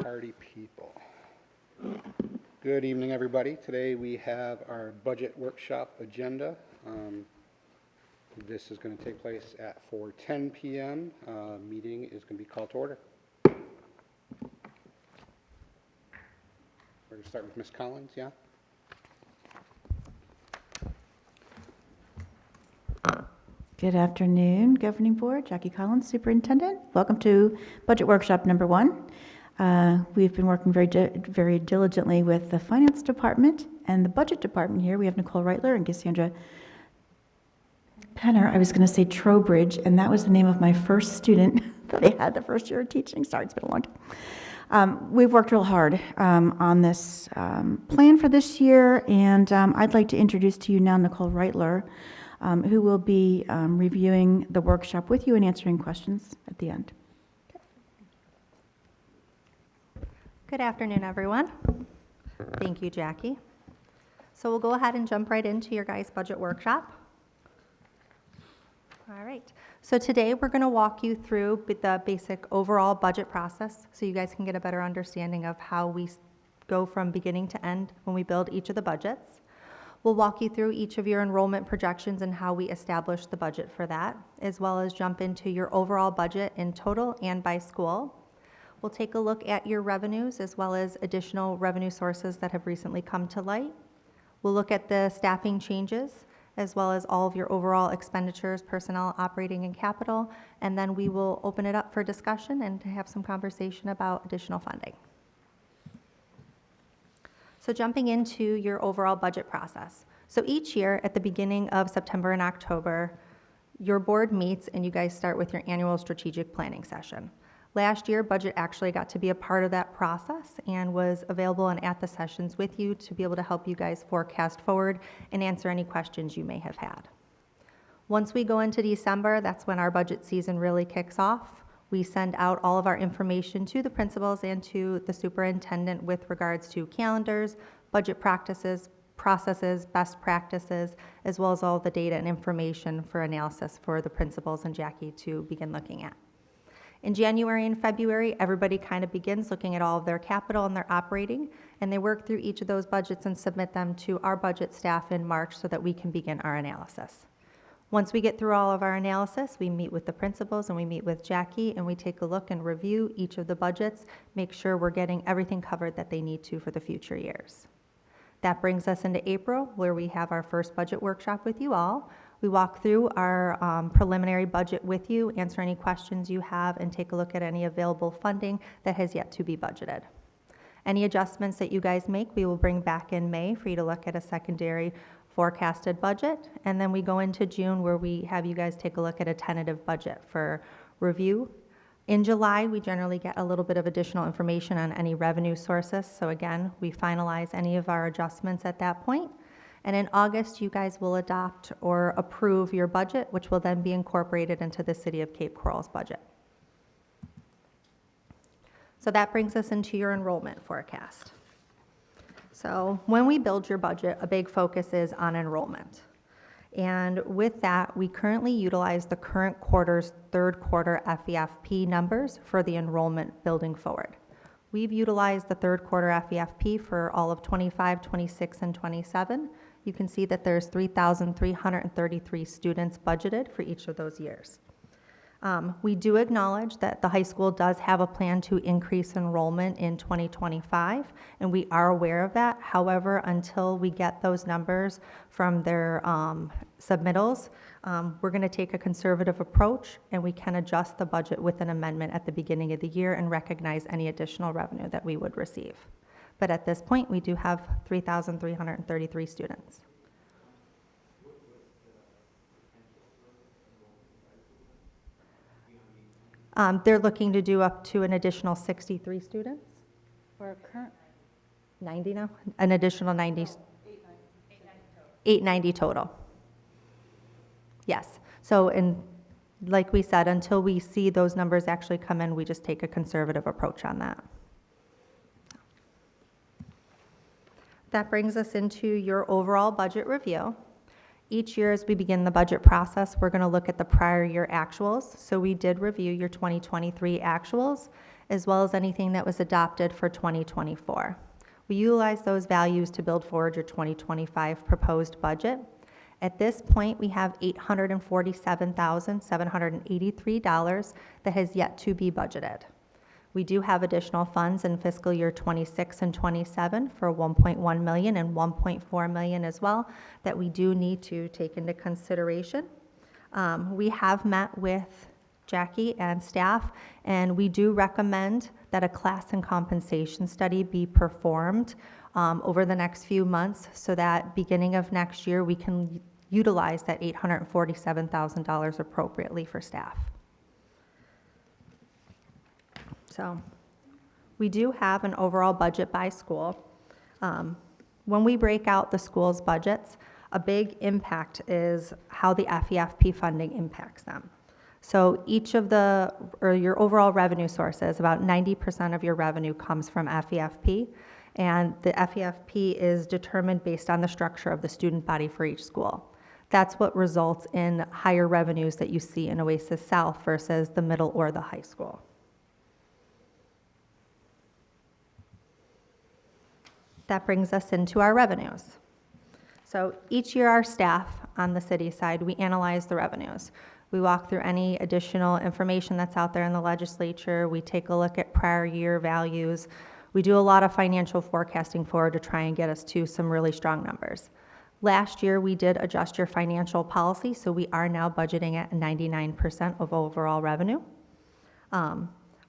Party people. Good evening, everybody. Today we have our budget workshop agenda. This is going to take place at 4:10 p.m. Meeting is going to be called to order. We're going to start with Ms. Collins, yeah? Good afternoon, Governing Board. Jackie Collins, Superintendent. Welcome to Budget Workshop number 1. We've been working very diligently with the Finance Department and the Budget Department here. We have Nicole Reitler and Cassandra Penner. I was going to say Trowbridge, and that was the name of my first student that I had the first year of teaching. Sorry, it's been a long time. We've worked real hard on this plan for this year, and I'd like to introduce to you now Nicole Reitler, who will be reviewing the workshop with you and answering questions at the end. Good afternoon, everyone. Thank you, Jackie. So we'll go ahead and jump right into your guys' budget workshop. All right. So today we're going to walk you through the basic overall budget process so you guys can get a better understanding of how we go from beginning to end when we build each of the budgets. We'll walk you through each of your enrollment projections and how we establish the budget for that, as well as jump into your overall budget in total and by school. We'll take a look at your revenues as well as additional revenue sources that have recently come to light. We'll look at the staffing changes as well as all of your overall expenditures, personnel, operating, and capital, and then we will open it up for discussion and to have some conversation about additional funding. So jumping into your overall budget process. So each year at the beginning of September and October, your board meets and you guys start with your annual strategic planning session. Last year, budget actually got to be a part of that process and was available and at the sessions with you to be able to help you guys forecast forward and answer any questions you may have had. Once we go into December, that's when our budget season really kicks off. We send out all of our information to the principals and to the superintendent with regards to calendars, budget practices, processes, best practices, as well as all the data and information for analysis for the principals and Jackie to begin looking at. In January and February, everybody kind of begins looking at all of their capital and their operating, and they work through each of those budgets and submit them to our budget staff in March so that we can begin our analysis. Once we get through all of our analysis, we meet with the principals and we meet with Jackie and we take a look and review each of the budgets, make sure we're getting everything covered that they need to for the future years. That brings us into April, where we have our first budget workshop with you all. We walk through our preliminary budget with you, answer any questions you have, and take a look at any available funding that has yet to be budgeted. Any adjustments that you guys make, we will bring back in May for you to look at a secondary forecasted budget. And then we go into June, where we have you guys take a look at a tentative budget for review. In July, we generally get a little bit of additional information on any revenue sources. So again, we finalize any of our adjustments at that point. And in August, you guys will adopt or approve your budget, which will then be incorporated into the City of Cape Coral's budget. So that brings us into your enrollment forecast. So when we build your budget, a big focus is on enrollment. And with that, we currently utilize the current quarter's third quarter FEFP numbers for the enrollment building forward. We've utilized the third quarter FEFP for all of 25, 26, and 27. You can see that there's 3,333 students budgeted for each of those years. We do acknowledge that the high school does have a plan to increase enrollment in 2025, and we are aware of that. However, until we get those numbers from their submittals, we're going to take a conservative approach, and we can adjust the budget with an amendment at the beginning of the year and recognize any additional revenue that we would receive. But at this point, we do have 3,333 students. They're looking to do up to an additional 63 students. For current 90 now? An additional 90. 890 total. Yes. So, like we said, until we see those numbers actually come in, we just take a conservative approach on that. That brings us into your overall budget review. Each year as we begin the budget process, we're going to look at the prior year actuals. So we did review your 2023 actuals, as well as anything that was adopted for 2024. We utilize those values to build forward your 2025 proposed budget. At this point, we have $847,783 that has yet to be budgeted. We do have additional funds in fiscal year 26 and 27 for 1.1 million and 1.4 million as well that we do need to take into consideration. We have met with Jackie and staff, and we do recommend that a class and compensation study be performed over the next few months so that beginning of next year we can utilize that $847,000 appropriately for staff. So we do have an overall budget by school. When we break out the school's budgets, a big impact is how the FEFP funding impacts them. So each of your overall revenue sources, about 90% of your revenue comes from FEFP, and the FEFP is determined based on the structure of the student body for each school. That's what results in higher revenues that you see in Oasis South versus the middle or the high school. That brings us into our revenues. So each year our staff on the city side, we analyze the revenues. We walk through any additional information that's out there in the legislature. We take a look at prior year values. We do a lot of financial forecasting forward to try and get us to some really strong numbers. Last year, we did adjust your financial policy, so we are now budgeting at 99% of overall revenue.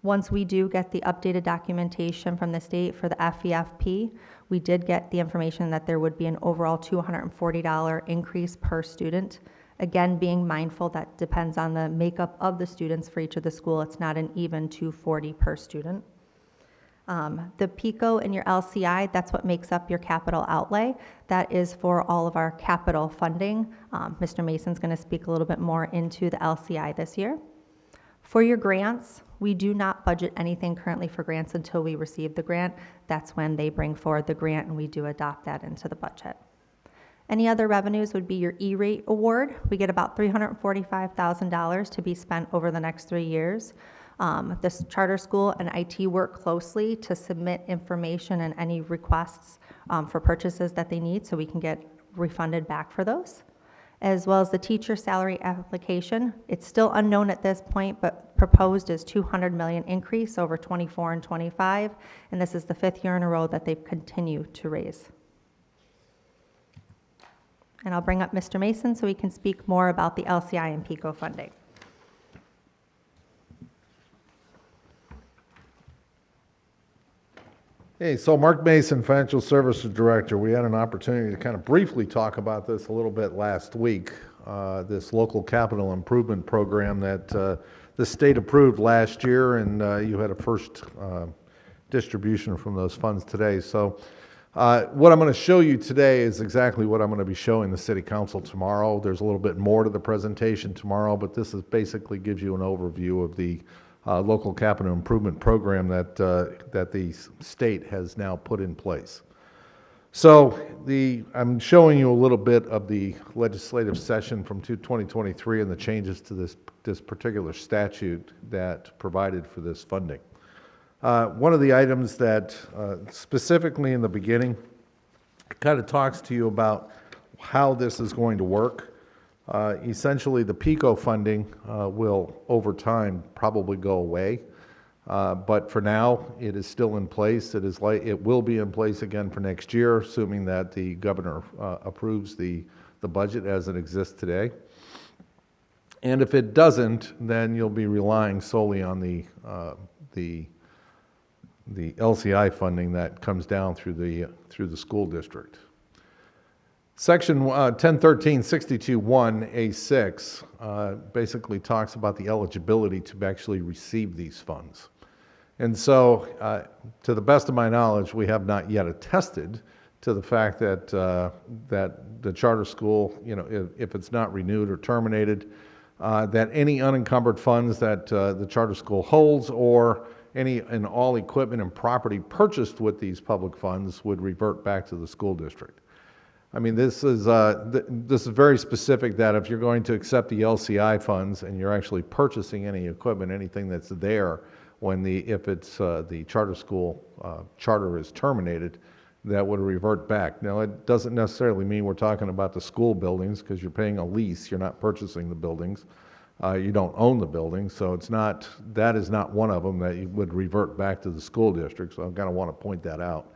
Once we do get the updated documentation from the state for the FEFP, we did get the information that there would be an overall $240 increase per student. Again, being mindful that depends on the makeup of the students for each of the school. It's not an even $240 per student. The PICO and your LCI, that's what makes up your capital outlay. That is for all of our capital funding. Mr. Mason's going to speak a little bit more into the LCI this year. For your grants, we do not budget anything currently for grants until we receive the grant. That's when they bring forward the grant and we do adopt that into the budget. Any other revenues would be your E-rate award. We get about $345,000 to be spent over the next 3 years. This charter school and IT work closely to submit information and any requests for purchases that they need so we can get refunded back for those, as well as the teacher salary application. It's still unknown at this point, but proposed is $200 million increase over 24 and 25, and this is the 5th year in a row that they've continued to raise. And I'll bring up Mr. Mason so he can speak more about the LCI and PICO funding. Hey, so Mark Mason, Financial Services Director. We had an opportunity to kind of briefly talk about this a little bit last week, this local capital improvement program that the state approved last year, and you had a first distribution from those funds today. So what I'm going to show you today is exactly what I'm going to be showing the City Council tomorrow. There's a little bit more to the presentation tomorrow, but this is basically gives you an overview of the local capital improvement program that the state has now put in place. So I'm showing you a little bit of the legislative session from 2023 and the changes to this particular statute that provided for this funding. One of the items that specifically in the beginning kind of talks to you about how this is going to work. Essentially, the PICO funding will, over time, probably go away. But for now, it is still in place. It will be in place again for next year, assuming that the governor approves the budget as it exists today. And if it doesn't, then you'll be relying solely on the LCI funding that comes down through the school district. Section 1013-62-1A6 basically talks about the eligibility to actually receive these funds. And so, to the best of my knowledge, we have not yet attested to the fact that the charter school, if it's not renewed or terminated, that any unencumbered funds that the charter school holds or any and all equipment and property purchased with these public funds would revert back to the school district. I mean, this is very specific that if you're going to accept the LCI funds and you're actually purchasing any equipment, anything that's there, if it's the charter school charter is terminated, that would revert back. Now, it doesn't necessarily mean we're talking about the school buildings, because you're paying a lease, you're not purchasing the buildings. You don't own the building, so that is not one of them that you would revert back to the school district, so I kind of want to point that out.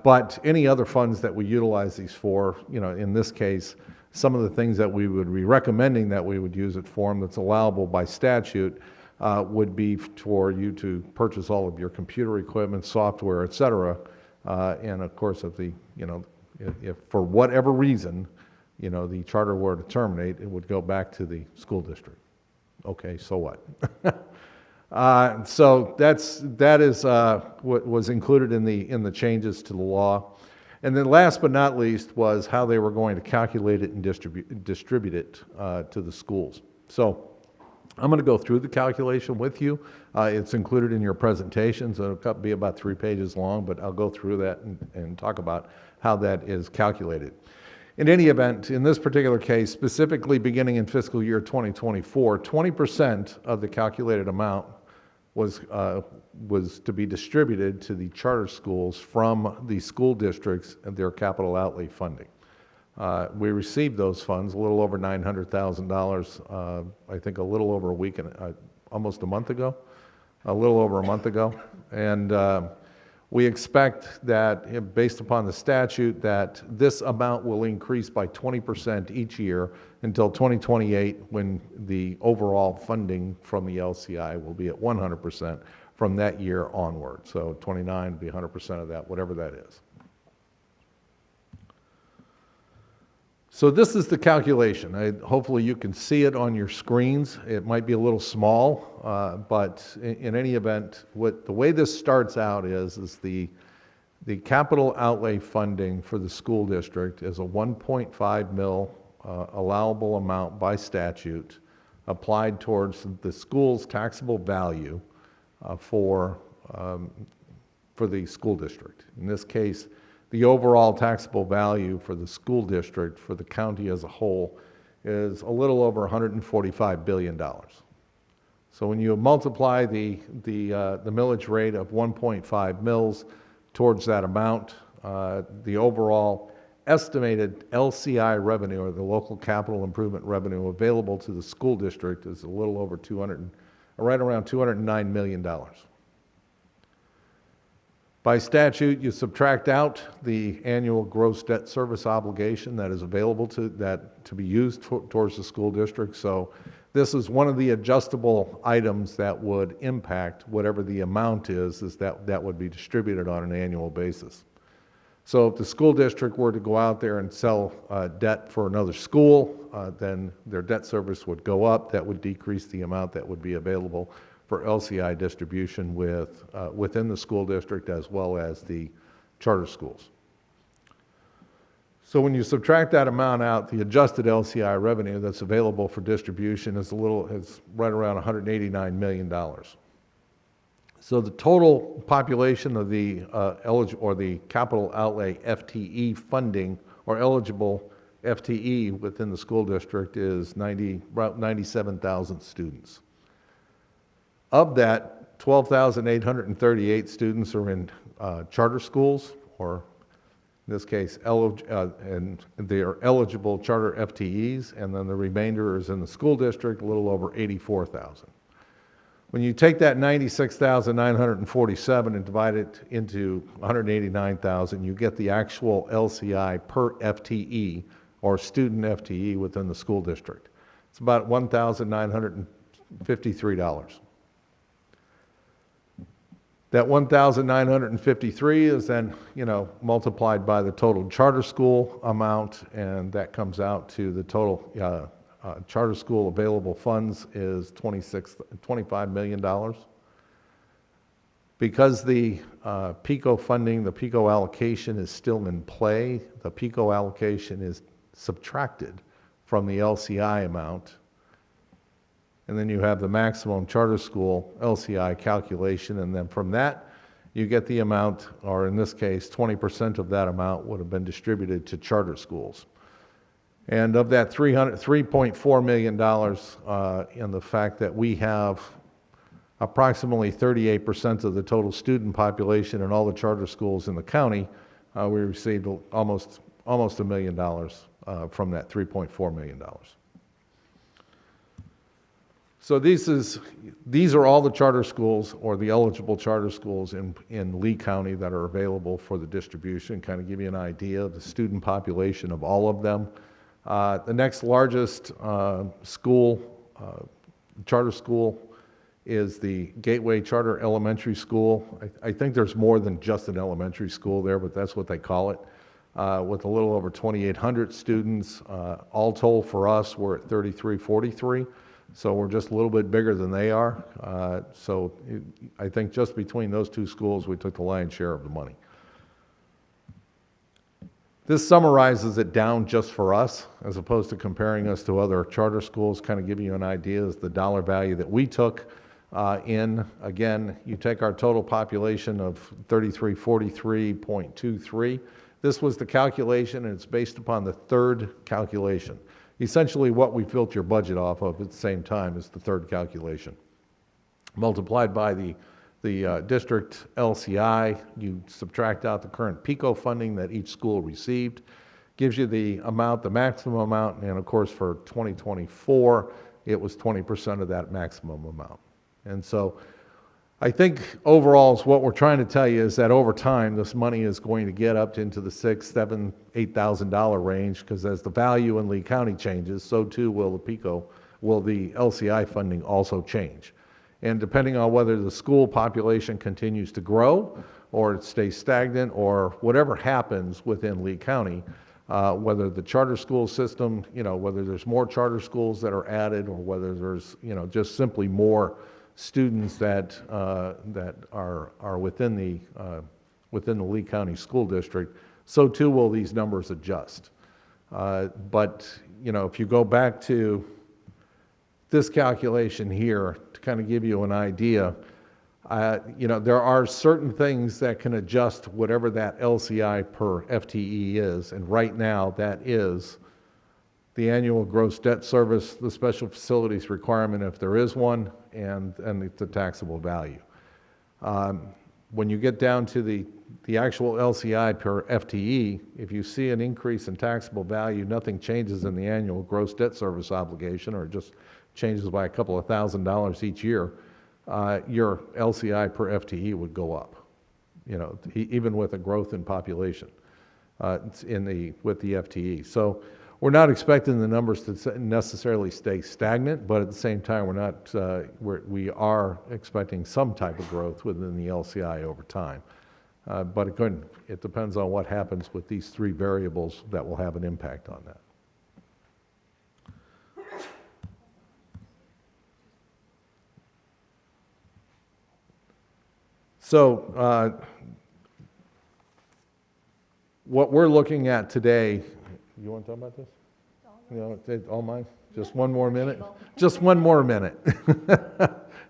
But any other funds that we utilize these for, in this case, some of the things that we would be recommending that we would use it for, and that's allowable by statute, would be for you to purchase all of your computer equipment, software, et cetera. And of course, if for whatever reason, the charter were to terminate, it would go back to the school district. Okay, so what? So that is what was included in the changes to the law. And then last but not least was how they were going to calculate it and distribute it to the schools. So I'm going to go through the calculation with you. It's included in your presentations. It'll be about 3 pages long, but I'll go through that and talk about how that is calculated. In any event, in this particular case, specifically beginning in fiscal year 2024, 20% of the calculated amount was to be distributed to the charter schools from the school districts and their capital outlay funding. We received those funds, a little over $900,000, I think a little over almost a month ago, a little over a month ago. And we expect that, based upon the statute, that this amount will increase by 20% each year until 2028, when the overall funding from the LCI will be at 100% from that year onward. So 29 will be 100% of that, whatever that is. So this is the calculation. Hopefully you can see it on your screens. It might be a little small, but in any event, the way this starts out is the capital outlay funding for the school district is a 1.5 mil allowable amount by statute applied towards the school's taxable value for the school district. In this case, the overall taxable value for the school district, for the county as a whole, is a little over $145 billion. So when you multiply the millage rate of 1.5 mils towards that amount, the overall estimated LCI revenue, or the local capital improvement revenue, available to the school district is a little over right around $209 million. By statute, you subtract out the annual gross debt service obligation that is available to be used towards the school district. So this is one of the adjustable items that would impact whatever the amount is that would be distributed on an annual basis. So if the school district were to go out there and sell debt for another school, then their debt service would go up. That would decrease the amount that would be available for LCI distribution within the school district as well as the charter schools. So when you subtract that amount out, the adjusted LCI revenue that's available for distribution is right around $189 million. So the total population of the the capital outlay FTE funding, or eligible FTE within the school district, is about 97,000 students. Of that, 12,838 students are in charter schools, or in this case, and they are eligible charter FTEs, and then the remainder is in the school district, a little over 84,000. When you take that 96,947 and divide it into 189,000, you get the actual LCI per FTE, or student FTE, within the school district. It's about $1,953. That 1,953 is then, multiplied by the total charter school amount, and that comes out to the total charter school available funds is $25 million. Because the PICO funding, the PICO allocation is still in play, the PICO allocation is subtracted from the LCI amount. And then you have the maximum charter school LCI calculation, and then from that, you get the amount, or in this case, 20% of that amount would have been distributed to charter schools. And of that $3.4 million, in the fact that we have approximately 38% of the total student population in all the charter schools in the county, we received almost $1 million from that $3.4 million. So these are all the charter schools or the eligible charter schools in Lee County that are available for the distribution, kind of give you an idea of the student population of all of them. The next largest school, charter school, is the Gateway Charter Elementary School. I think there's more than just an elementary school there, but that's what they call it, with a little over 2,800 students. All told for us, we're at 3343. So we're just a little bit bigger than they are. I think just between those two schools, we took the lion's share of the money. This summarizes it down just for us, as opposed to comparing us to other charter schools, kind of giving you an idea of the dollar value that we took in. Again, you take our total population of 3343.23. This was the calculation, and it's based upon the third calculation. Essentially, what we built your budget off of at the same time is the third calculation. Multiplied by the district LCI, you subtract out the current PICO funding that each school received, gives you the amount, the maximum amount, and of course for 2024, it was 20% of that maximum amount. And so I think overall what we're trying to tell you is that over time, this money is going to get up into the $6,000, $7,000, $8,000 range, because as the value in Lee County changes, so too will the PICO, will the LCI funding also change. And depending on whether the school population continues to grow, or it stays stagnant, or whatever happens within Lee County, whether the charter school system, whether there's more charter schools that are added, or whether there's, just simply more students that are within the Lee County School District, so too will these numbers adjust. But if you go back to this calculation here to kind of give you an idea, there are certain things that can adjust whatever that LCI per FTE is, and right now that is the annual gross debt service, the special facilities requirement if there is one, and the taxable value. When you get down to the actual LCI per FTE, if you see an increase in taxable value, nothing changes in the annual gross debt service obligation, or it just changes by a couple of $1,000s each year, your LCI per FTE would go up, even with a growth in population with the FTE. So we're not expecting the numbers to necessarily stay stagnant, but at the same time, we are expecting some type of growth within the LCI over time. But again, it depends on what happens with these three variables that will have an impact on that. So what we're looking at today, you want to talk about this? All mine? Just one more minute? Just one more minute.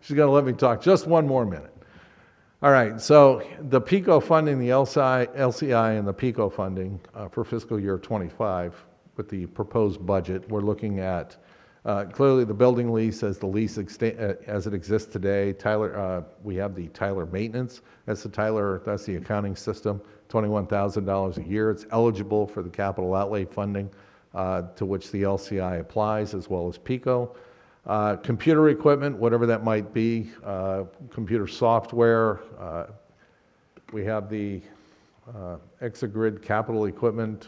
She's going to let me talk just one more minute. All right, so the PICO funding, the LCI and the PICO funding for fiscal year 25 with the proposed budget, we're looking at clearly the building lease as the lease as it exists today. Tyler, we have the Tyler maintenance. That's the accounting system, $21,000 a year. It's eligible for the capital outlay funding to which the LCI applies, as well as PICO. Computer equipment, whatever that might be, computer software. We have the Exagrid capital equipment.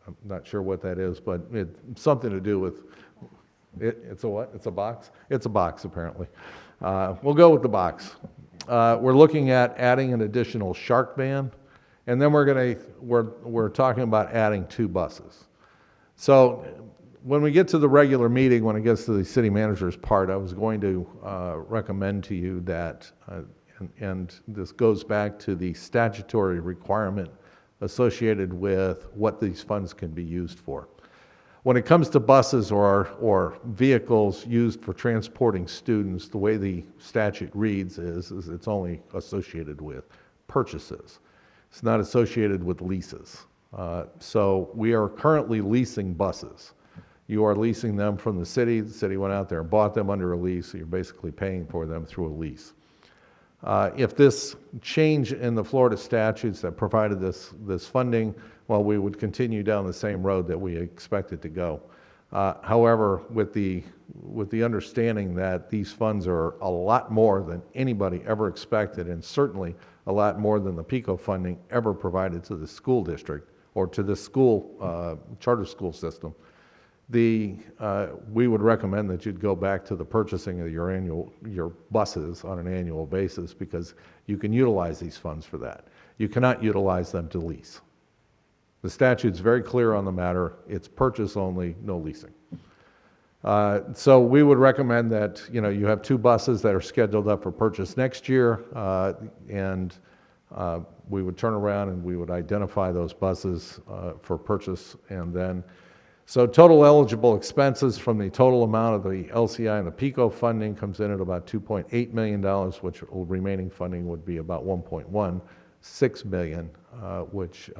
I'm not sure what that is, but it's something to do with it's a what? It's a box? It's a box, apparently. We'll go with the box. We're looking at adding an additional shark van, and then we're talking about adding 2 buses. So when we get to the regular meeting, when it gets to the city manager's part, I was going to recommend to you that, and this goes back to the statutory requirement associated with what these funds can be used for. When it comes to buses or vehicles used for transporting students, the way the statute reads is it's only associated with purchases. It's not associated with leases. So we are currently leasing buses. You are leasing them from the city went out there and bought them under a lease, so you're basically paying for them through a lease. If this change in the Florida statutes that provided this funding, well, we would continue down the same road that we expected to go. However, with the understanding that these funds are a lot more than anybody ever expected, and certainly a lot more than the PICO funding ever provided to the school district or to the school, charter school system, we would recommend that you'd go back to the purchasing of your buses on an annual basis, because you can utilize these funds for that. You cannot utilize them to lease. The statute's very clear on the matter. It's purchase only, no leasing. So we would recommend that, you have 2 buses that are scheduled up for purchase next year, and we would turn around and we would identify those buses for purchase, and then so total eligible expenses from the total amount of the LCI and the PICO funding comes in at about $2.8 million, which remaining funding would be about $1.16 million, which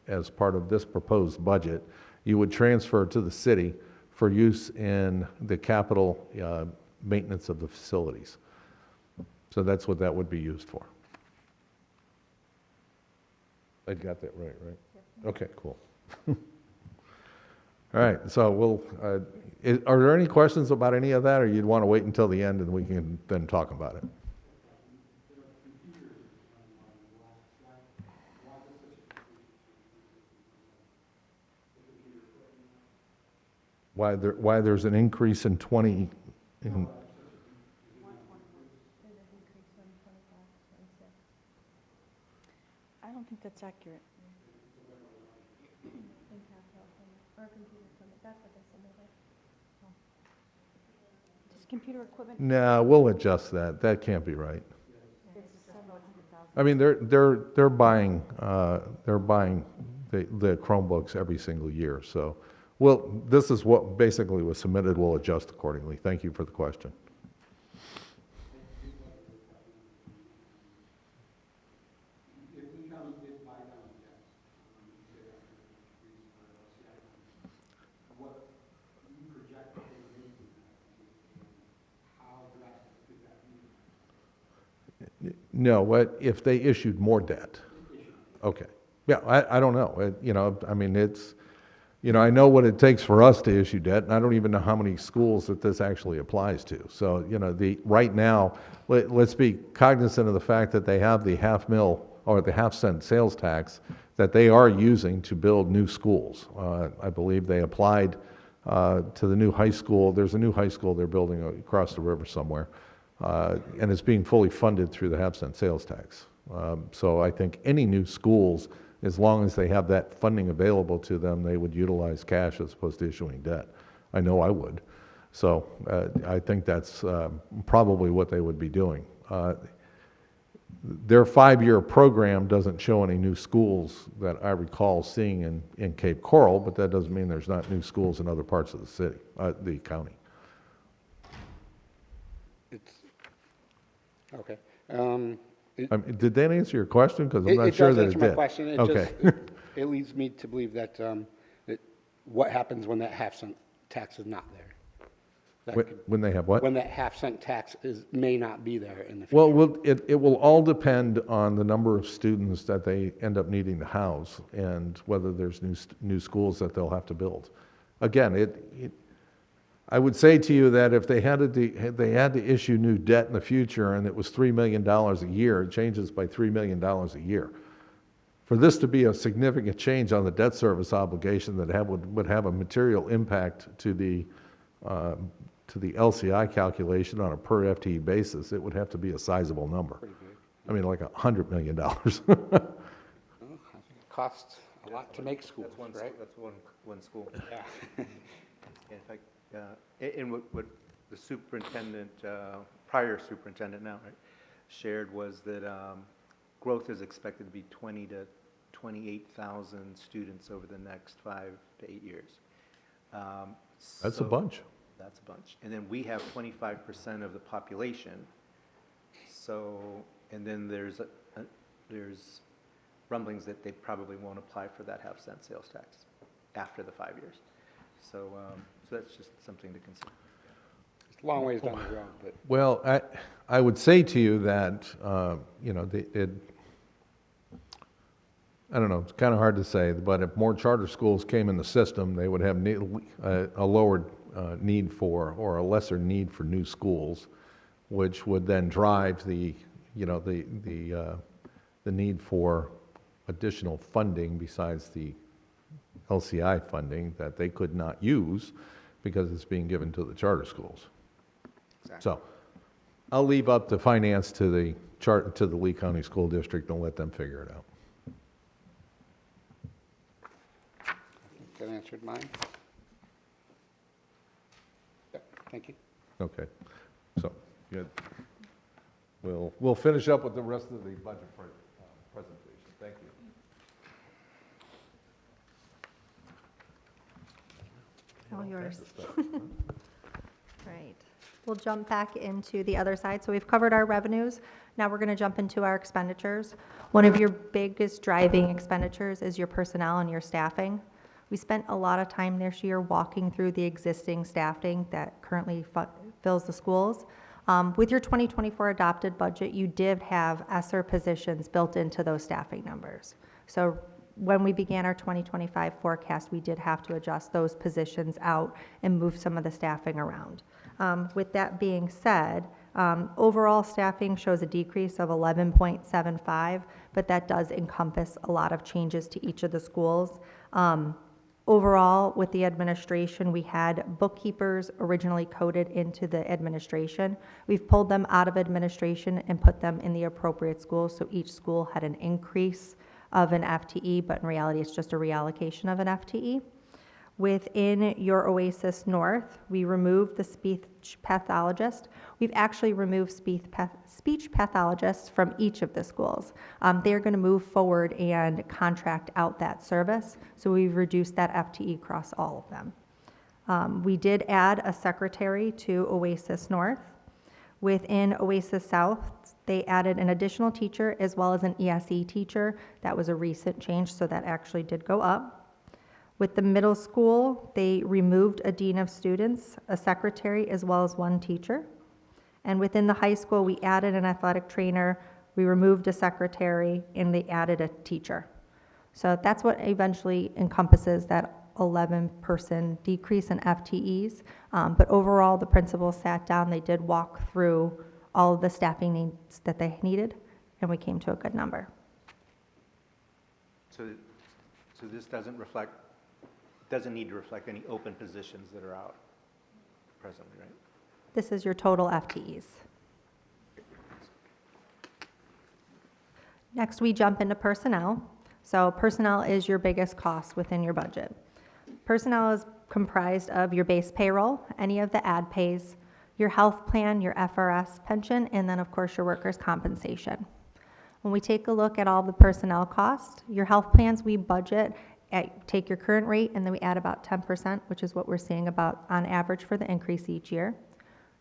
as part of this proposed budget, you would transfer to the city for use in the capital maintenance of the facilities. So that's what that would be used for. I got that right? Okay, cool. All right, so are there any questions about any of that, or you'd want to wait until the end and we can then talk about it? Why there's an increase in 20, in, I don't think that's accurate. Does computer equipment? no, we'll adjust that. That can't be right. I mean, they're buying the Chromebooks every single year. So, this is what basically was submitted. We'll adjust accordingly. Thank you for the question. No, if they issued more debt? Okay. Yeah, I don't know. I mean, I know what it takes for us to issue debt, and I don't even know how many schools that this actually applies to. So, right now, let's be cognizant of the fact that they have the $0.5 or the half-cent sales tax that they are using to build new schools. I believe they applied to the new high school. There's a new high school they're building across the river somewhere. And it's being fully funded through the half-cent sales tax. So I think any new schools, as long as they have that funding available to them, they would utilize cash as opposed to issuing debt. I know I would. So I think that's probably what they would be doing. Their 5-year program doesn't show any new schools that I recall seeing in Cape Coral, but that doesn't mean there's not new schools in other parts of the city, the county. Okay. Did that answer your question? Because I'm not sure that it did. It does answer my question. It Okay. it leads me to believe that what happens when that half-cent tax is not there? When they have what? When that half-cent tax may not be there in the future. Well, it will all depend on the number of students that they end up needing to house and whether there's new schools that they'll have to build. Again, I would say to you that if they had to issue new debt in the future and it was $3 million a year, it changes by $3 million a year. For this to be a significant change on the debt service obligation that would have a material impact to the LCI calculation on a per FTE basis, it would have to be a sizable number. I mean, like $100 million. It costs a lot to make schools, right? That's one school. Yeah. In fact, and what the superintendent, prior superintendent now, right, shared was that growth is expected to be 20 to 28,000 students over the next 5 to 8 years. That's a bunch. That's a bunch. And then we have 25% of the population. So, and then there's rumblings that they probably won't apply for that half-cent sales tax after the 5 years. So So that's just something to consider. It's a long ways down the road, but Well, I would say to you that, you know, I don't know, it's kind of hard to say, but if more charter schools came in the system, they would have a lower need for, or a lesser need for new schools, which would then drive the, you know, the need for additional funding besides the LCI funding that they could not use because it's being given to the charter schools. So I'll leave up to finance to the Lee County School District and let them figure it out. that answered mine. Yep, thank you. Okay, so, good. We'll finish up with the rest of the budget presentation. Thank you. All yours. Right. We'll jump back into the other side. So we've covered our revenues. Now we're going to jump into our expenditures. One of your biggest driving expenditures is your personnel and your staffing. We spent a lot of time this year walking through the existing staffing that currently fills the schools. With your 2024 adopted budget, you did have ESSER positions built into those staffing numbers. So when we began our 2025 forecast, we did have to adjust those positions out and move some of the staffing around. With that being said, overall staffing shows a decrease of 11.75, but that does encompass a lot of changes to each of the schools. Overall, with the administration, we had bookkeepers originally coded into the administration. We've pulled them out of administration and put them in the appropriate schools, so each school had an increase of an FTE, but in reality, it's just a reallocation of an FTE. Within your Oasis North, we removed the speech pathologist. We've actually removed speech pathologists from each of the schools. They're going to move forward and contract out that service, so we've reduced that FTE across all of them. We did add a secretary to Oasis North. Within Oasis South, they added an additional teacher as well as an ESE teacher. That was a recent change, so that actually did go up. With the middle school, they removed a dean of students, a secretary, as well as one teacher. And within the high school, we added an athletic trainer, we removed a secretary, and they added a teacher. So that's what eventually encompasses that 11-person decrease in FTEs. But overall, the principals sat down, they did walk through all of the staffing needs that they needed, and we came to a good number. So this doesn't need to reflect any open positions that are out presently, right? This is your total FTEs. Next, we jump into personnel. So personnel is your biggest cost within your budget. Personnel is comprised of your base payroll, any of the ad pays, your health plan, your FRS pension, and then of course your workers' compensation. When we take a look at all the personnel costs, your health plans we budget take your current rate and then we add about 10%, which is what we're seeing about on average for the increase each year.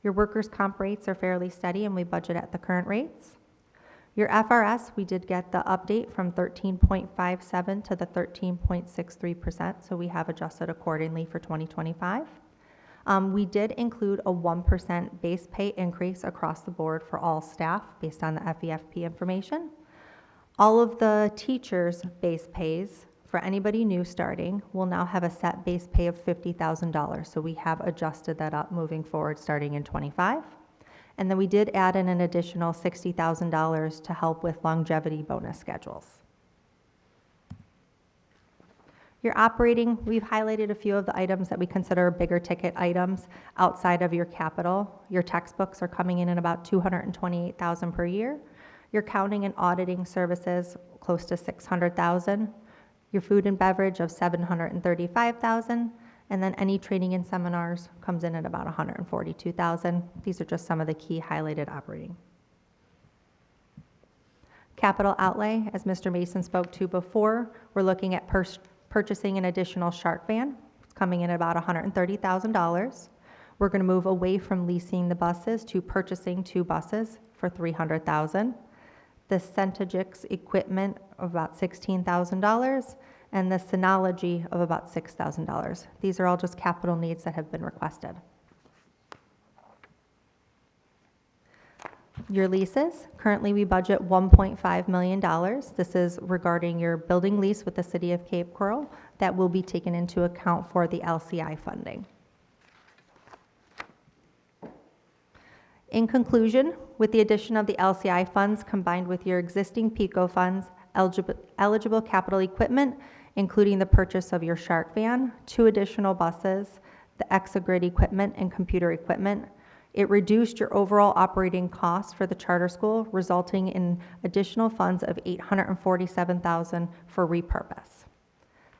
Your workers' comp rates are fairly steady and we budget at the current rates. Your FRS, we did get the update from 13.57 to the 13.63%, so we have adjusted accordingly for 2025. We did include a 1% base pay increase across the board for all staff based on the FEFP information. All of the teachers' base pays for anybody new starting will now have a set base pay of $50,000, so we have adjusted that up moving forward starting in 25. And then we did add in an additional $60,000 to help with longevity bonus schedules. Your operating, we've highlighted a few of the items that we consider bigger ticket items outside of your capital. Your textbooks are coming in at about $228,000 per year. Your counting and auditing services, close to $600,000. Your food and beverage of $735,000. And then any training and seminars comes in at about $142,000. These are just some of the key highlighted operating. Capital outlay, as Mr. Mason spoke to before, we're looking at purchasing an additional shark van. It's coming in at about $130,000. We're going to move away from leasing the buses to purchasing 2 buses for $300,000. The Centegix equipment of about $16,000. and the Synology of about $6,000. These are all just capital needs that have been requested. Your leases, currently we budget $1.5 million. This is regarding your building lease with the City of Cape Coral that will be taken into account for the LCI funding. In conclusion, with the addition of the LCI funds combined with your existing PICO funds, eligible capital equipment, including the purchase of your Shark van, 2 additional buses, the Exagrid equipment and computer equipment, it reduced your overall operating costs for the charter school, resulting in additional funds of $847,000 for repurpose.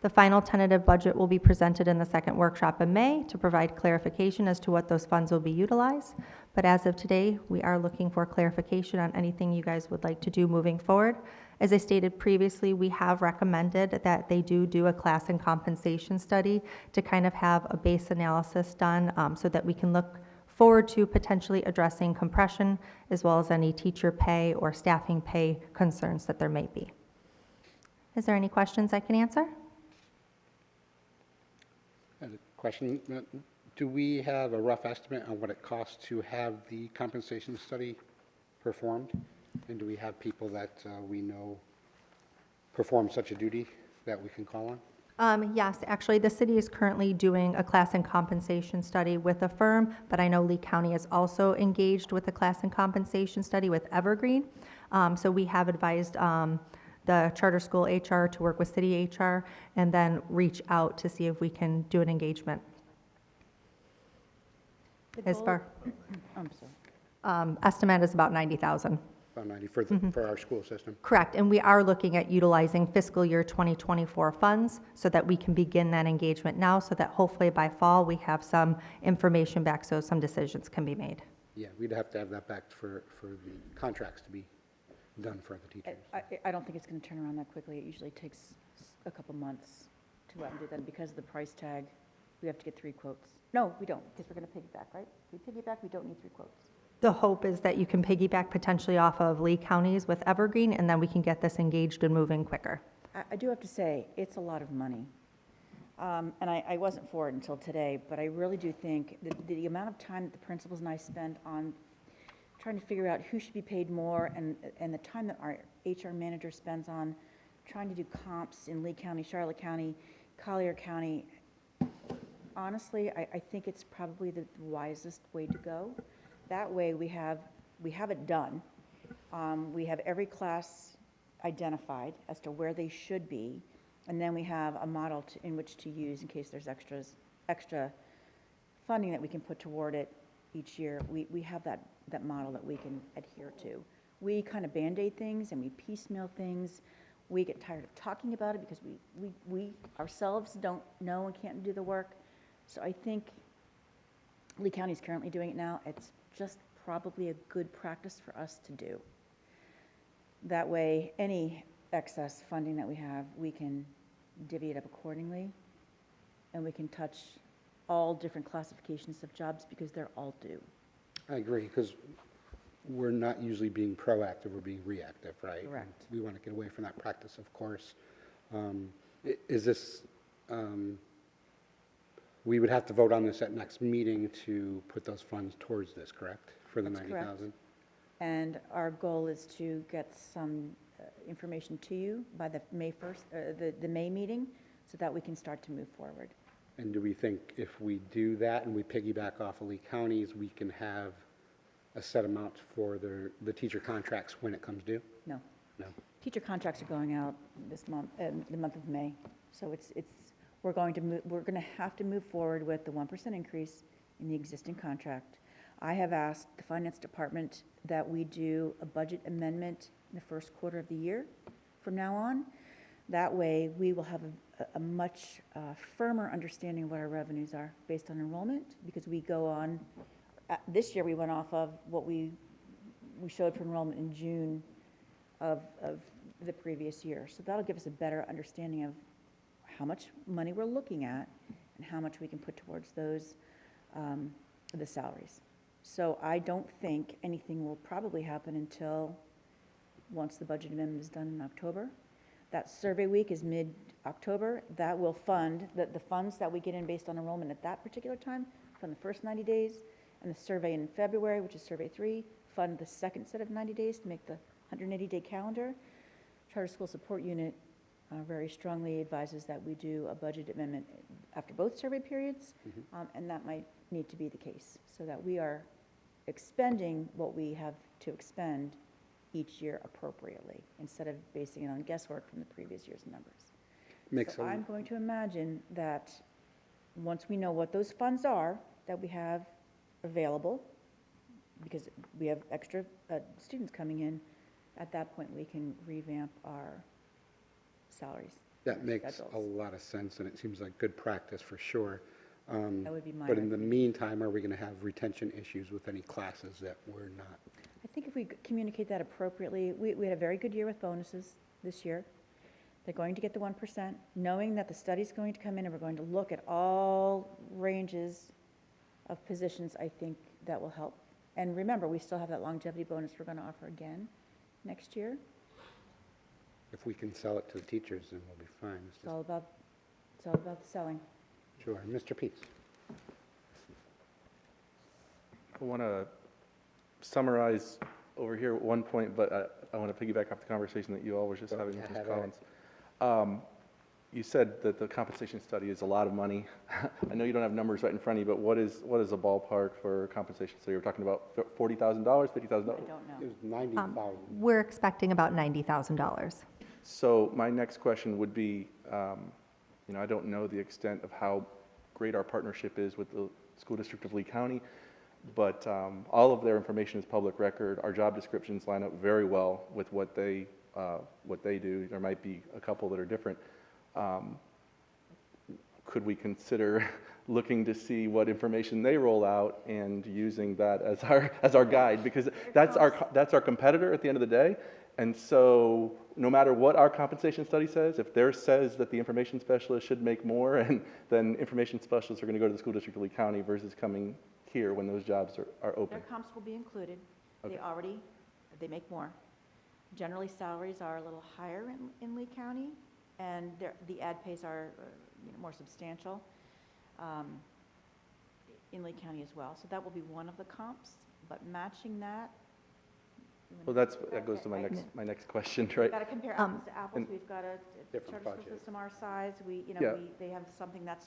The final tentative budget will be presented in the second workshop in May to provide clarification as to what those funds will be utilized. But as of today, we are looking for clarification on anything you guys would like to do moving forward. As I stated previously, we have recommended that they do a class and compensation study to kind of have a base analysis done so that we can look forward to potentially addressing compression as well as any teacher pay or staffing pay concerns that there may be. Is there any questions I can answer? I have a question. Do we have a rough estimate on what it costs to have the compensation study performed? And do we have people that we know perform such a duty that we can call on? Yes, actually, the city is currently doing a class and compensation study with a firm, but I know Lee County is also engaged with a class and compensation study with Evergreen. So we have advised the charter school HR to work with city HR and then reach out to see if we can do an engagement. As far, I'm sorry. estimate is about 90,000. About 90 for our school system? Correct, and we are looking at utilizing fiscal year 2024 funds so that we can begin that engagement now, so that hopefully by fall, we have some information back so some decisions can be made. Yeah, we'd have to have that back for the contracts to be done for the teachers. I don't think it's going to turn around that quickly. It usually takes a couple months to go out and do that. Because of the price tag, we have to get 3 quotes. No, we don't, because we're going to piggyback, right? If we piggyback, we don't need 3 quotes. The hope is that you can piggyback potentially off of Lee counties with Evergreen, and then we can get this engaged and moving quicker. I do have to say, it's a lot of money. And I wasn't for it until today, but I really do think that the amount of time that the principals and I spend on trying to figure out who should be paid more, and the time that our HR manager spends on trying to do comps in Lee County, Charlotte County, Collier County, honestly, I think it's probably the wisest way to go. That way, we have it done. We have every class identified as to where they should be, and then we have a model in which to use in case there's extra funding that we can put toward it each year. We have that model that we can adhere to. We kind of Band-Aid things and we piecemeal things. We get tired of talking about it because we ourselves don't know and can't do the work. So I think Lee County is currently doing it now. It's just probably a good practice for us to do. That way, any excess funding that we have, we can divvy it up accordingly, and we can touch all different classifications of jobs because they're all due. I agree, because we're not usually being proactive, we're being reactive, right? Correct. We want to get away from that practice, of course. Is this, we would have to vote on this at next meeting to put those funds towards this, correct? For the That's correct. 90,000? And our goal is to get some information to you by the May 1st, the May meeting, so that we can start to move forward. And do we think if we do that and we piggyback off of Lee counties, we can have a set amount for the teacher contracts when it comes due? No. No? Teacher contracts are going out this month, the month of May. So we're going to have to move forward with the 1% increase in the existing contract. I have asked the finance department that we do a budget amendment in the first quarter of the year from now on. That way, we will have a much firmer understanding of what our revenues are based on enrollment, because we go on, this year we went off of what we showed for enrollment in June of the previous year. So that'll give us a better understanding of how much money we're looking at and how much we can put towards those, the salaries. So I don't think anything will probably happen until once the budget amendment is done in October. That survey week is mid-October. That will fund, the funds that we get in based on enrollment at that particular time, fund the first 90 days, and the survey in February, which is survey 3, fund the second set of 90 days to make the 180-day calendar. Charter School Support Unit very strongly advises that we do a budget amendment after both survey periods, and that might need to be the case, so that we are expending what we have to expend each year appropriately, instead of basing it on guesswork from the previous year's numbers. Makes So a- I'm going to imagine that once we know what those funds are that we have available, because we have extra students coming in, at that point, we can revamp our salaries. That and makes a schedules. lot of sense, and it seems like good practice for sure. That would be my But in the recommendation. meantime, are we going to have retention issues with any classes that we're not? I think if we communicate that appropriately, we had a very good year with bonuses this year. They're going to get the 1%, knowing that the study's going to come in and we're going to look at all ranges of positions, I think that will help. And remember, we still have that longevity bonus we're going to offer again next year. If we can sell it to the teachers, then we'll be fine. It's It's all about the selling. Sure. Mr. Peets? I want to summarize over here at one point, but I want to piggyback off the conversation that you all were just Go having with ahead. Ms. Collins. You said that the compensation study is a lot of money. I know you don't have numbers right in front of you, but what is a ballpark for compensation study? We're talking about $40,000, $50,000? I don't know. It was 90,000. We're expecting about $90,000. So my next question would be, I don't know the extent of how great our partnership is with the School District of Lee County, but all of their information is public record. Our job descriptions line up very well with what they do. There might be a couple that are different. Could we consider looking to see what information they roll out and using that as our guide? Because that's our competitor at the end of the day. And so no matter what our compensation study says, if theirs says that the information specialist should make more, and then information specialists are going to go to the School District of Lee County versus coming here when those jobs are open. Their comps will be included. Okay. They make more. Generally, salaries are a little higher in Lee County, and the ad pays are more substantial in Lee County as well. So that will be one of the comps, but matching that. Well, that goes to my next question, right? We've got to compare apples to apples. and- We've got a Different charter school budget. system our size. Yeah. They have something that's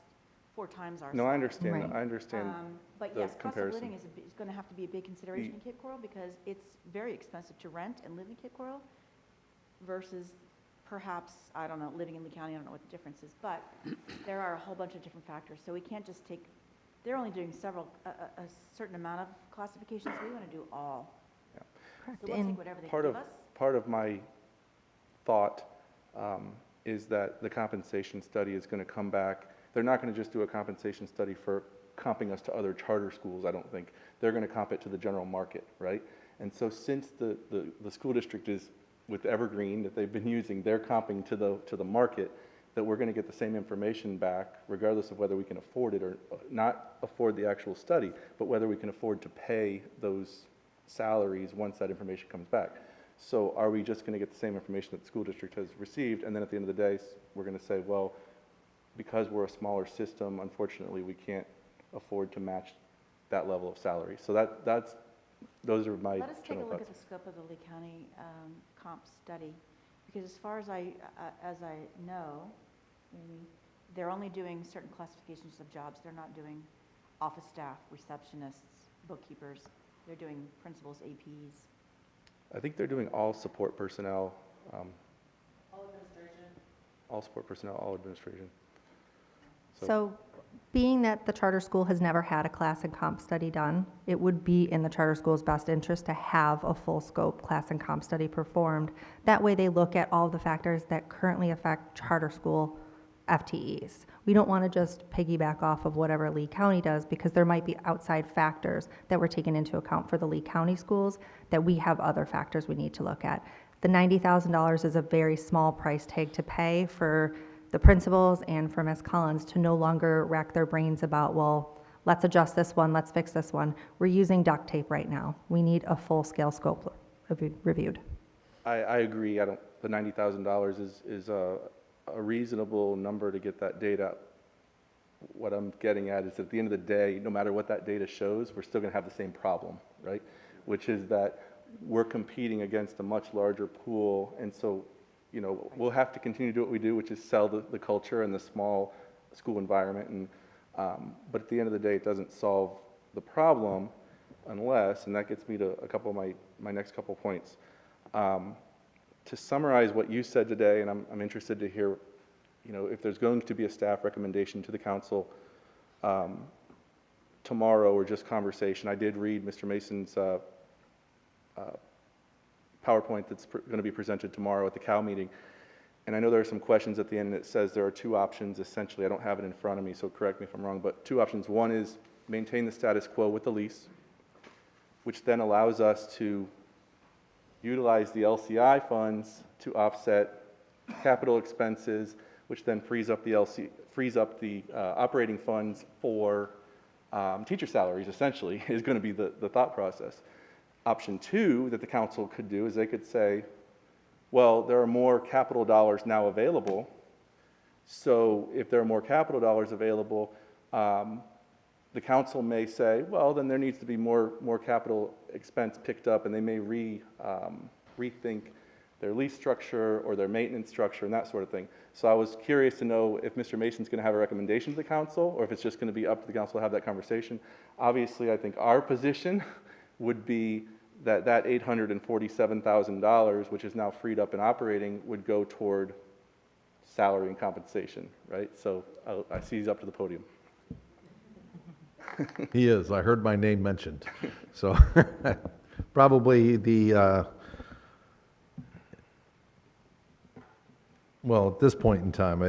4 times our size. No, I understand. Right. I understand. But the yes, cost of comparison. living is going to have to be a big consideration in Cape Coral, because it's very expensive to rent and live in Cape Coral versus perhaps, I don't know, living in Lee County. I don't know what the difference is, but there are a whole bunch of different factors. So we can't just take, they're only doing a certain amount of classifications. We want to do all. Correct. So we'll And take whatever they Part give of, us. part of my thought is that the compensation study is going to come back. They're not going to just do a compensation study for comping us to other charter schools, I don't think. They're going to comp it to the general market, right? And so since the school district is with Evergreen that they've been using, they're comping to the market, that we're going to get the same information back regardless of whether we can afford it or not afford the actual study, but whether we can afford to pay those salaries once that information comes back. So are we just going to get the same information that the school district has received, and then at the end of the day, we're going to say, well, because we're a smaller system, unfortunately, we can't afford to match that level of salary. So those are my Let us take a general look at thoughts. the scope of the Lee County comp study, because as far as I know, Amy, they're only doing certain classifications of jobs. They're not doing office staff, receptionists, bookkeepers. They're doing principals, APs. I think they're doing all support personnel. All support personnel, all administration. so being that the charter school has never had a class and comp study done, it would be in the charter school's best interest to have a full scope class and comp study performed. That way they look at all the factors that currently affect charter school FTEs. We don't want to just piggyback off of whatever Lee County does, because there might be outside factors that were taken into account for the Lee County schools that we have other factors we need to look at. The $90,000 is a very small price tag to pay for the principals and for Ms. Collins to no longer rack their brains about, well, let's adjust this one, let's fix this one. We're using duct tape right now. We need a full-scale scope reviewed. I agree, the $90,000 is a reasonable number to get that data. What I'm getting at is at the end of the day, no matter what that data shows, we're still gonna have the same problem, right? Which is that we're competing against a much larger pool, and so, we'll have to continue to do what we do, which is sell the culture and the small school environment, and, but at the end of the day, it doesn't solve the problem unless, and that gets me to a couple of my next couple of points. To summarize what you said today, and I'm interested to hear, if there's going to be a staff recommendation to the council tomorrow or just conversation. I did read Mr. Mason's PowerPoint that's going to be presented tomorrow at the COW meeting. And I know there are some questions at the end, and it says there are two options, essentially. I don't have it in front of me, so correct me if I'm wrong, but two options. One is maintain the status quo with the lease, which then allows us to utilize the LCI funds to offset capital expenses, which then frees up the operating funds for teacher salaries, essentially, is going to be the thought process. Option two that the council could do is they could say, well, there are more capital dollars now available, so if there are more capital dollars available, the council may say, well, then there needs to be more capital expense picked up, and they may rethink their lease structure or their maintenance structure and that sort of thing. So I was curious to know if Mr. Mason's going to have a recommendation to the council, or if it's just going to be up to the council to have that conversation. Obviously, I think our position would be that $847,000, which is now freed up in operating, would go toward salary and compensation, right? So I see he's up to the podium. He is. I heard my name mentioned. So probably well, at this point in time,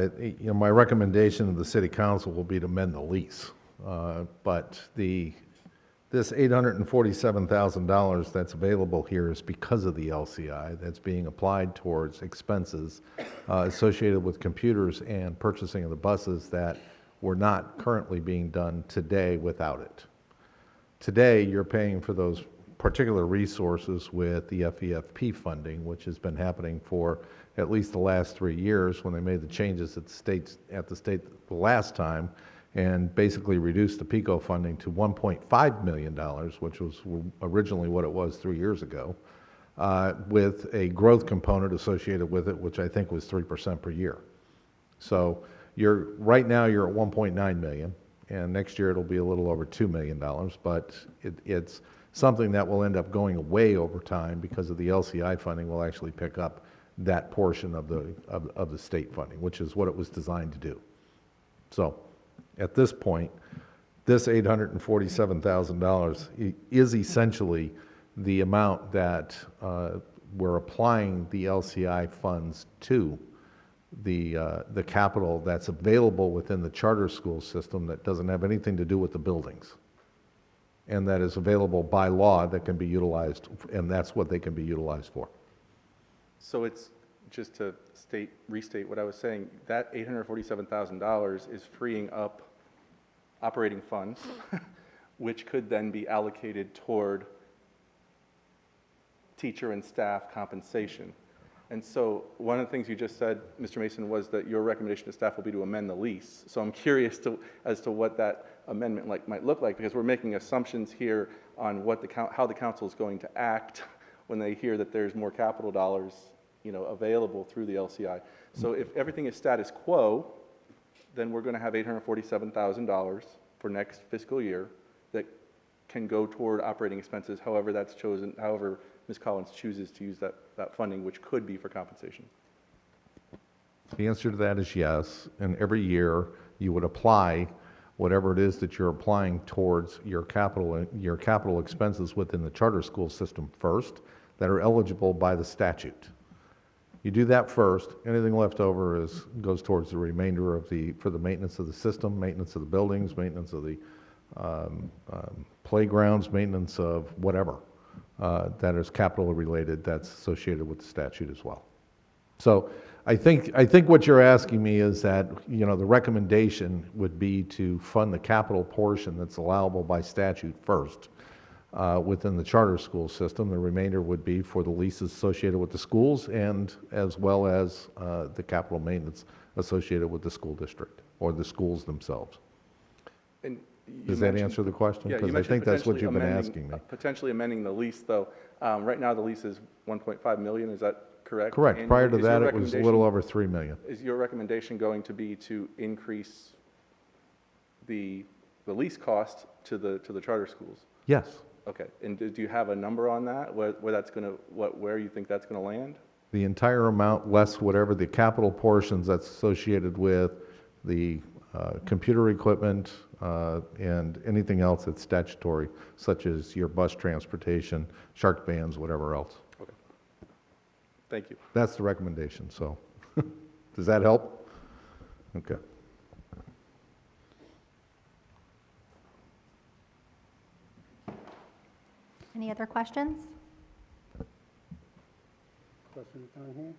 my recommendation to the city council will be to amend the lease. But this $847,000 that's available here is because of the LCI that's being applied towards expenses associated with computers and purchasing of the buses that were not currently being done today without it. Today, you're paying for those particular resources with the FEFP funding, which has been happening for at least the last 3 years when they made the changes at the state the last time, and basically reduced the PICO funding to $1.5 million, which was originally what it was 3 years ago, with a growth component associated with it, which I think was 3% per year. So right now you're at 1.9 million, and next year it'll be a little over $2 million, but it's something that will end up going away over time because of the LCI funding will actually pick up that portion of the state funding, which is what it was designed to do. So at this point, this $847,000 is essentially the amount that we're applying the LCI funds to, the capital that's available within the charter school system that doesn't have anything to do with the buildings, and that is available by law that can be utilized, and that's what they can be utilized for. So it's, just to restate what I was saying, that $847,000 is freeing up operating funds, which could then be allocated toward teacher and staff compensation. And so one of the things you just said, Mr. Mason, was that your recommendation to staff will be to amend the lease. So I'm curious as to what that amendment might look like, because we're making assumptions here on how the council is going to act when they hear that there's more capital dollars available through the LCI. So if everything is status quo, then we're going to have $847,000 for next fiscal year that can go toward operating expenses, however that's chosen, however Ms. Collins chooses to use that funding, which could be for compensation. The answer to that is yes, and every year you would apply whatever it is that you're applying towards your capital expenses within the charter school system first that are eligible by the statute. You do that first, anything left over goes towards the remainder for the maintenance of the system, maintenance of the buildings, maintenance of the playgrounds, maintenance of whatever that is capital related that's associated with the statute as well. So I think what you're asking me is that, the recommendation would be to fund the capital portion that's allowable by statute first, within the charter school system. The remainder would be for the leases associated with the schools and as well as the capital maintenance associated with the school district or the schools themselves. And you Does that mentioned- answer the question? Yeah, you Because I mentioned think that's what potentially you've been amending- asking me. Potentially amending the lease, though. Right now, the lease is 1.5 million, is that correct? Correct. And Prior to is your that, it was a recommendation- little over 3 million. Is your recommendation going to be to increase the lease cost to the charter schools? Yes. Okay, and do you have a number on that, where that's gonna, where you think that's gonna land? The entire amount less whatever the capital portions that's associated with the computer equipment and anything else that's statutory, such as your bus transportation, shark bands, whatever else. Okay. Thank you. That's the recommendation, so. Does that help? Okay. Any other questions? Questions down here?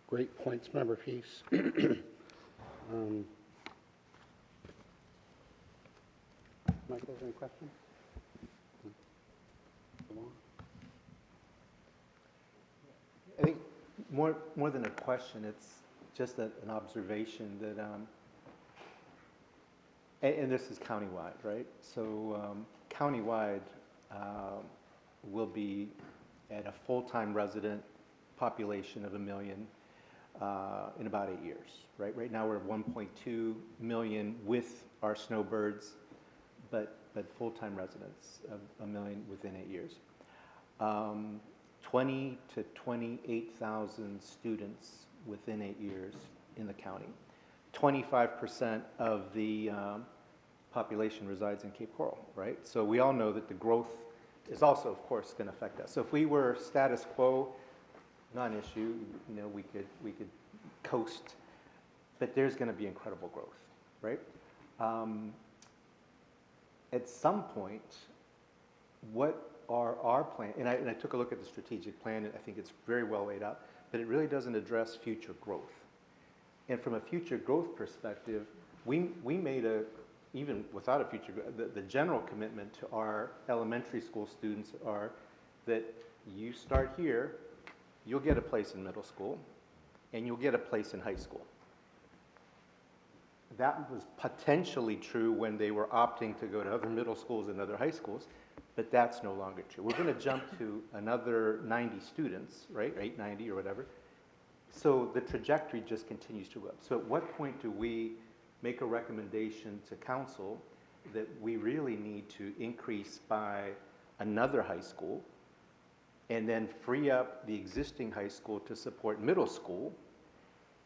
Great points, member Peace. Michael, any questions? I think more than a question, it's just an observation that, and this is countywide, right? So countywide will be at a full-time resident population of 1 million in about 8 years, right? Right now, we're at 1.2 million with our snowbirds, but full-time residents of 1 million within 8 years. 20 to 28,000 students within 8 years in the county. 25% of the population resides in Cape Coral, right? So we all know that the growth is also, of course, going to affect us. So if we were status quo, non-issue, we could coast, but there's going to be incredible growth, right? At some point, what are our plans? And I took a look at the strategic plan, and I think it's very well laid out, but it really doesn't address future growth. And from a future growth perspective, we made even without a future growth, the general commitment to our elementary school students are that you start here, you'll get a place in middle school, and you'll get a place in high school. That was potentially true when they were opting to go to other middle schools and other high schools, but that's no longer true. We're going to jump to another 90 students, right? 890 or whatever. So the trajectory just continues to go up. So at what point do we make a recommendation to council that we really need to increase by another high school and then free up the existing high school to support middle school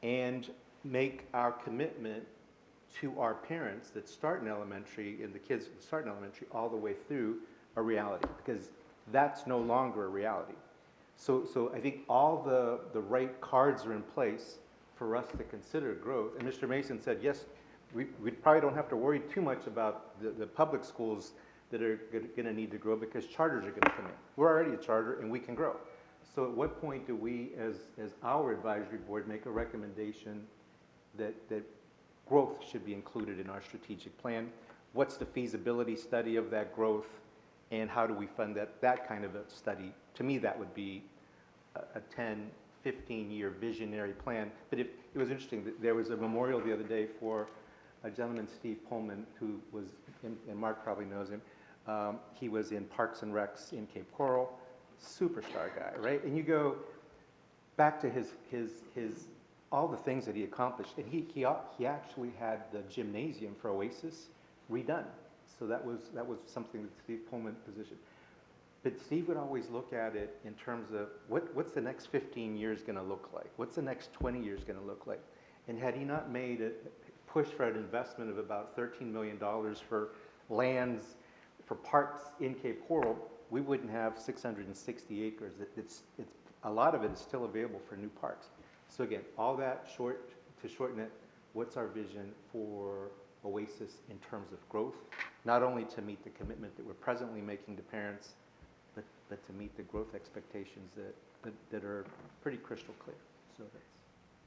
and make our commitment to our parents that start in elementary and the kids that start in elementary all the way through a reality, because that's no longer a reality. So I think all the right cards are in place for us to consider growth. And Mr. Mason said, yes, we probably don't have to worry too much about the public schools that are going to need to grow because charters are going to come in. We're already a charter and we can grow. So at what point do we, as our advisory board, make a recommendation that growth should be included in our strategic plan? What's the feasibility study of that growth? And how do we fund that kind of a study? To me, that would be a 10, 15-year visionary plan. But it was interesting, that there was a memorial the other day for a gentleman, Steve Pullman, who was, and Mark probably knows him, he was in Parks and Recs in Cape Coral, superstar guy, right? And you go back to his all the things that he accomplished, and he actually had the gymnasium for Oasis redone. So that was something that Steve Pullman positioned. But Steve would always look at it in terms of what's the next 15 years going to look like? What's the next 20 years going to look like? And had he not made a push for an investment of about $13 million for lands, for parks in Cape Coral, we wouldn't have 660 acres. It's a lot of it is still available for new parks. So again, all that to shorten it, what's our vision for Oasis in terms of growth? Not only to meet the commitment that we're presently making to parents, but to meet the growth expectations that are pretty crystal clear. So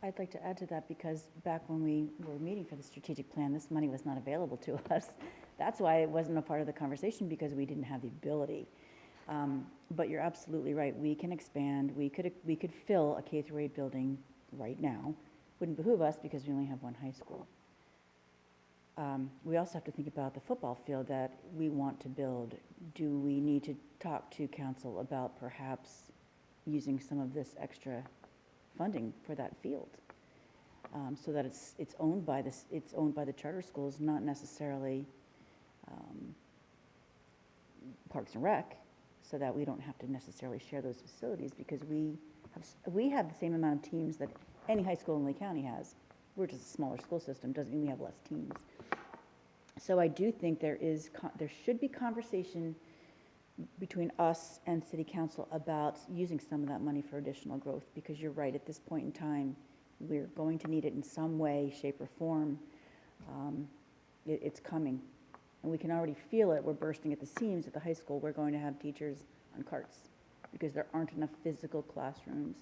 I'd like to add to that because back when we were meeting for the strategic plan, this money was not available to us. That's why it wasn't a part of the conversation, because we didn't have the ability. But you're absolutely right. We can expand. We could fill a K through 8 building right now. Wouldn't behoove us because we only have one high school. We also have to think about the football field that we want to build. Do we need to talk to council about perhaps using some of this extra funding for that field? So that it's owned by the charter schools, not necessarily Parks and Rec, so that we don't have to necessarily share those facilities, because we have the same amount of teams that any high school in Lake County has. We're just a smaller school system, doesn't mean we have less teams. So I do think there should be conversation between us and city council about using some of that money for additional growth, because you're right, at this point in time, we're going to need it in some way, shape, or form. It's coming, and we can already feel it. We're bursting at the seams at the high school. We're going to have teachers on carts because there aren't enough physical classrooms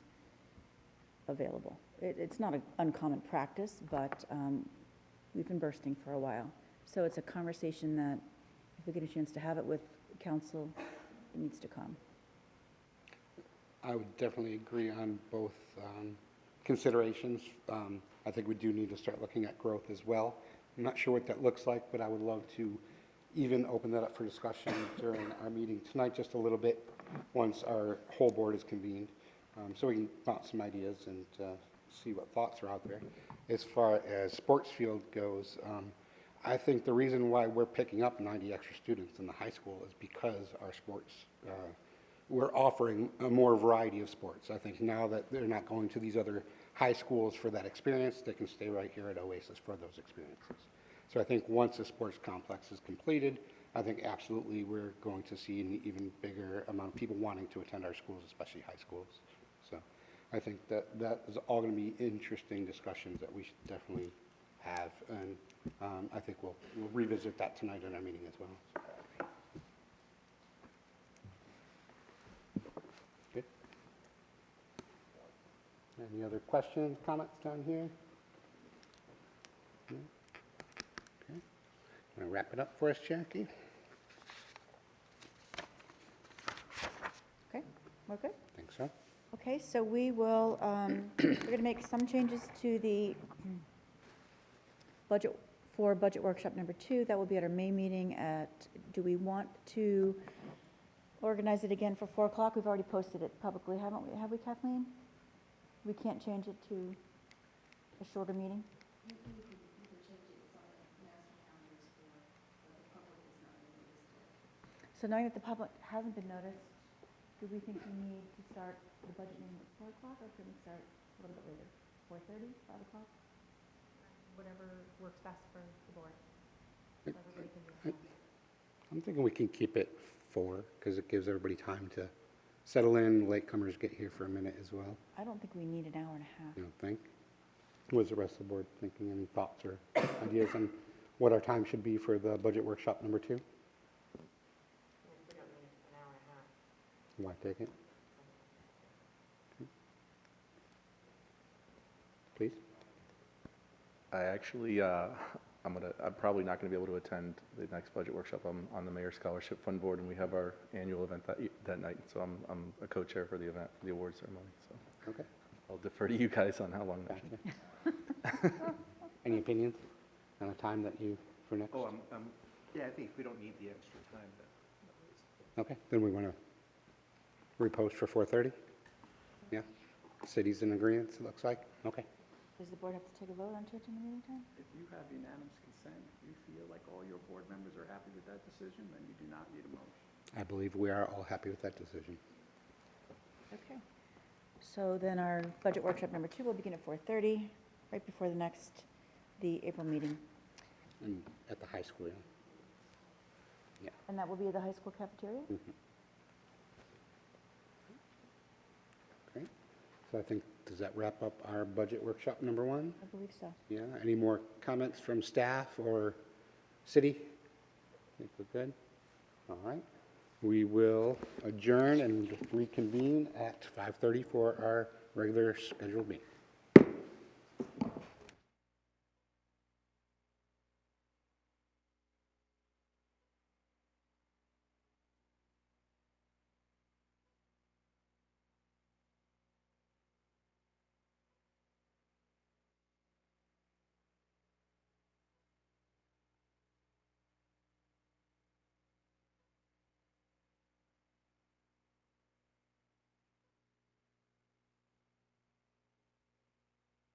available. It's not an uncommon practice, but we've been bursting for a while. So it's a conversation that, if we get a chance to have it with council, it needs to come. I would definitely agree on both considerations. I think we do need to start looking at growth as well. I'm not sure what that looks like, but I would love to even open that up for discussion during our meeting tonight just a little bit, once our whole board is convened, so we can bounce some ideas and see what thoughts are out there. As far as sports field goes, I think the reason why we're picking up 90 extra students in the high school is because our sports, we're offering a more variety of sports. I think now that they're not going to these other high schools for that experience, they can stay right here at Oasis for those experiences. So I think once the sports complex is completed, I think absolutely we're going to see an even bigger amount of people wanting to attend our schools, especially high schools. So I think that is all going to be interesting discussions that we should definitely have, and I think we'll revisit that tonight in our meeting as well. Good. Any other questions, comments down here? No? Okay. Want to wrap it up for us, Jackie? Okay, we're good? Think so? Okay, so we will, we're going to make some changes to the budget, for budget workshop number 2. That will be at our May meeting do we want to organize it again for 4 o'clock? We've already posted it publicly, haven't we? Have we, Kathleen? We can't change it to a shorter meeting? So knowing that the public hasn't been noticed, do we think we need to start the budget meeting at 4 o'clock, or can we start a little bit later? 4:30, 5 o'clock? Whatever works best for the board. Whatever we can do. I'm thinking we can keep it 4, because it gives everybody time to settle in, latecomers get here for a minute as well, I don't think we need an hour and a half. you don't think? What's the rest of the board thinking? Any thoughts or ideas on what our time should be for the budget workshop number 2? Why take it? Please? I actually, I'm probably not going to be able to attend the next budget workshop. I'm on the Mayor's Scholarship Fund Board, and we have our annual event that night, so I'm a co-chair for the event, for the award ceremony, so Okay. I'll defer to you guys on how long that should be. Gotcha. Any opinions on a time that you, for next? Oh, yeah, I think if we don't need the extra time, then. Okay, then we want to repost for 4:30? Yeah? City's in agreement, it looks like? Okay. Does the board have to take a vote on changing the meeting time? If you have unanimous consent, if you feel like all your board members are happy with that decision, then you do not need a motion. I believe we are all happy with that decision. Okay. So then our budget workshop number 2 will begin at 4:30, right before the April meeting. And at the high school, yeah. And that will be at the high school cafeteria? Great. So I think, does that wrap up our budget workshop number 1? I believe so. Yeah, any more comments from staff or city? Think we're good? All right. We will adjourn and reconvene at 5:30 for our regular scheduled meeting.